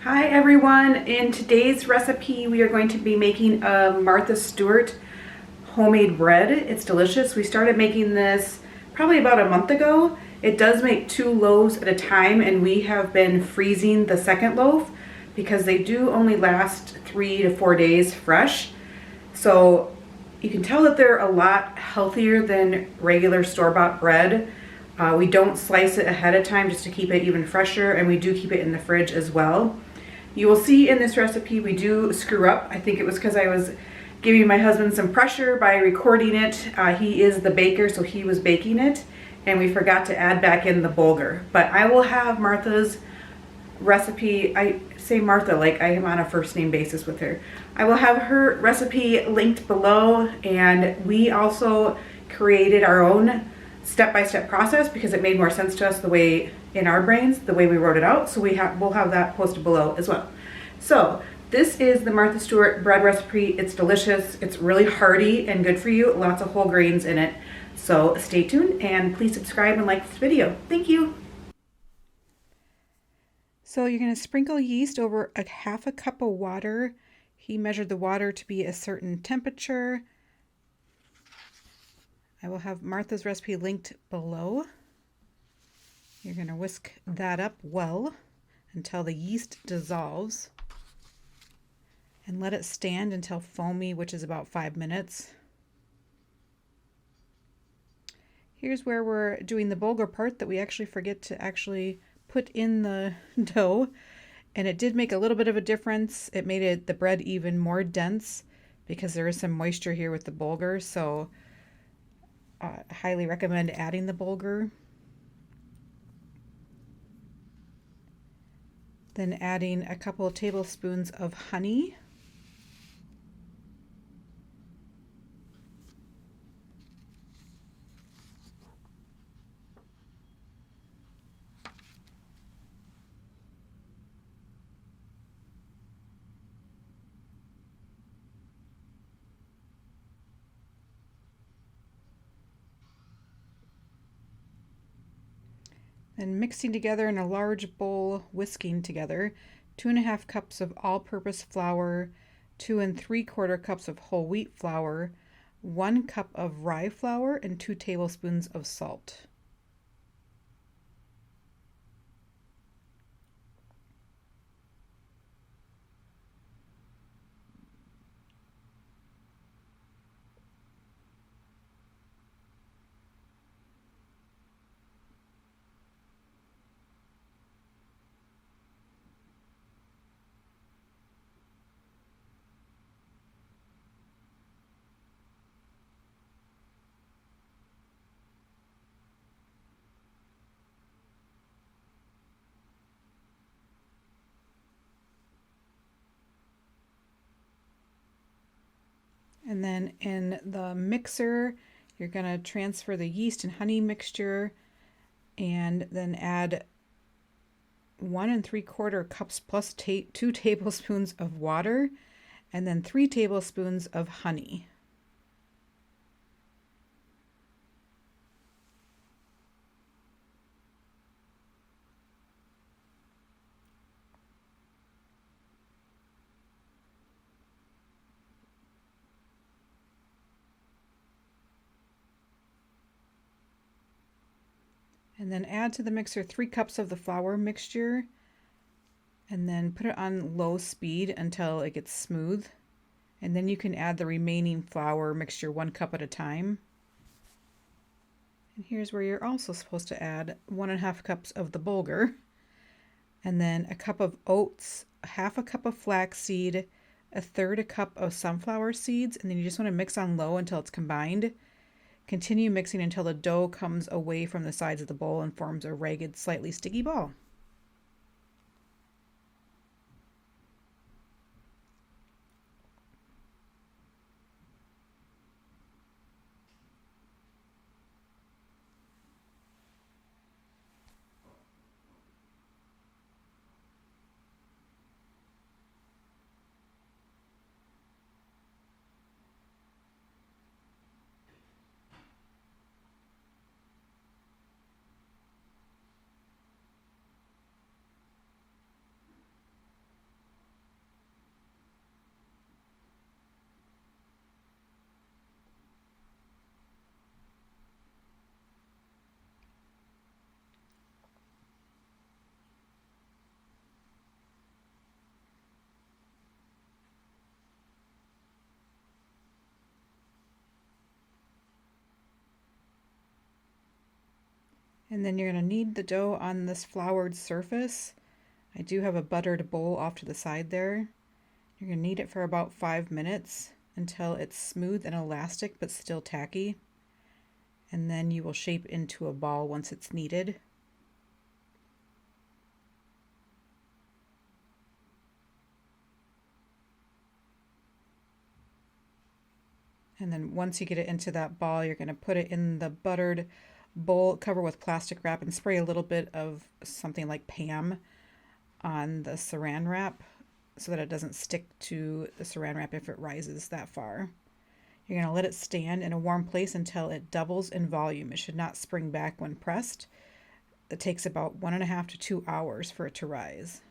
Hi everyone, in today's recipe we are going to be making a Martha Stewart homemade bread. It's delicious. We started making this probably about a month ago. It does make 2 loaves at a time, and we have been freezing the second loaf because they do only last 3 to 4 days fresh. So you can tell that they're a lot healthier than regular store-bought bread. We don't slice it ahead of time just to keep it even fresher, and we do keep it in the fridge as well. You will see in this recipe we do screw up. I think it was because I was giving my husband some pressure by recording it. He is the baker, so he was baking it, and we forgot to add back in the bulgur. But I will have Martha's recipe. I say Martha like I am on a first name basis with her. I will have her recipe linked below, and we also created our own step-by-step process because it made more sense to us the way in our brains, the way we wrote it out. So we'll have that posted below as well. So this is the Martha Stewart bread recipe. It's delicious. It's really hearty and good for you. Lots of whole grains in it. So stay tuned and please subscribe and like this video. Thank you. So you're going to sprinkle yeast over a half a cup of water. He measured the water to be a certain temperature. I will have Martha's recipe linked below. You're going to whisk that up well until the yeast dissolves and let it stand until foamy, which is about 5 minutes. Here's where we're doing the bulgur part that we actually forget to put in the dough, and it did make a little bit of a difference. It made the bread even more dense because there is some moisture here with the bulgur, so I highly recommend adding the bulgur. Then adding a couple of tablespoons of honey. Then mixing together in a large bowl, whisking together 2½ cups of all-purpose flour, 2 3/4 cups of whole wheat flour, 1 cup of rye flour, and 2 tablespoons of salt. And then in the mixer, you're going to transfer the yeast and honey mixture and then add 1 3/4 cups plus 2 tablespoons of water and then 3 tablespoons of honey. And then add to the mixer 3 cups of the flour mixture and then put it on low speed until it gets smooth. And then you can add the remaining flour mixture 1 cup at a time. And here's where you're also supposed to add 1½ cups of the bulgur, and then a cup of oats, ½ a cup of flaxseed, 1/3 a cup of sunflower seeds, and then you just want to mix on low until it's combined. Continue mixing until the dough comes away from the sides of the bowl and forms a ragged, slightly sticky ball. And then you're going to knead the dough on this floured surface. I do have a buttered bowl off to the side there. You're going to knead it for about 5 minutes until it's smooth and elastic but still tacky. And then you will shape into a ball once it's kneaded. And then once you get it into that ball, you're going to put it in the buttered bowl, cover with plastic wrap, and spray a little bit of something like Pam on the saran wrap so that it doesn't stick to the saran wrap if it rises that far. You're going to let it stand in a warm place until it doubles in volume. It should not spring back when pressed. It takes about 1.5 to 2 hours for it to rise.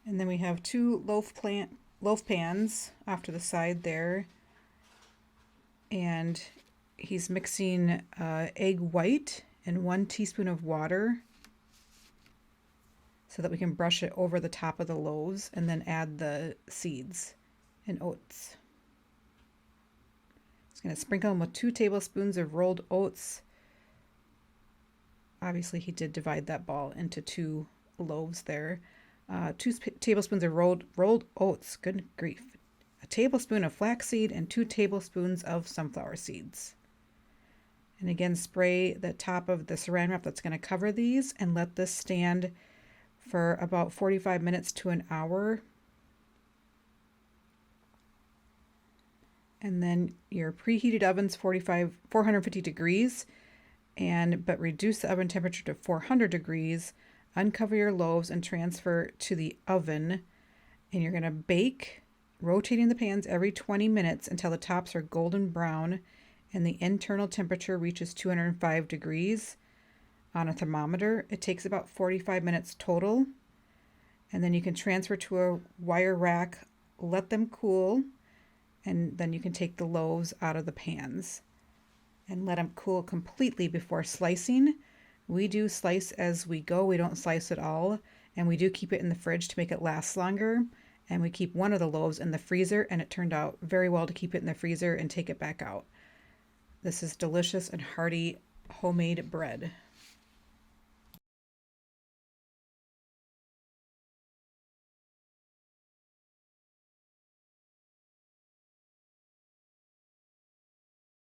And then we have 2 loaf pans off to the side there. And he's mixing egg white and 1 teaspoon of water so that we can brush it over the top of the loaves and then add the seeds and oats. He's going to sprinkle them with 2 tablespoons of rolled oats. Obviously, he did divide that ball into 2 loaves there. 2 tablespoons of rolled oats, good grief. A tablespoon of flaxseed and 2 tablespoons of sunflower seeds. And again, spray the top of the saran wrap that's going to cover these and let this stand for about 45 minutes to an hour. And then your preheated oven's 450 degrees, but reduce the oven temperature to 400 degrees. Uncover your loaves and transfer to the oven. And you're going to bake, rotating the pans every 20 minutes until the tops are golden brown and the internal temperature reaches 205 degrees on a thermometer. It takes about 45 minutes total. And then you can transfer to a wire rack, let them cool, and then you can take the loaves out of the pans and let them cool completely before slicing. We do slice as we go. We don't slice at all. And we do keep it in the fridge to make it last longer. And we keep one of the loaves in the freezer, and it turned out very well to keep it in the freezer and take it back out. This is delicious and hearty homemade bread.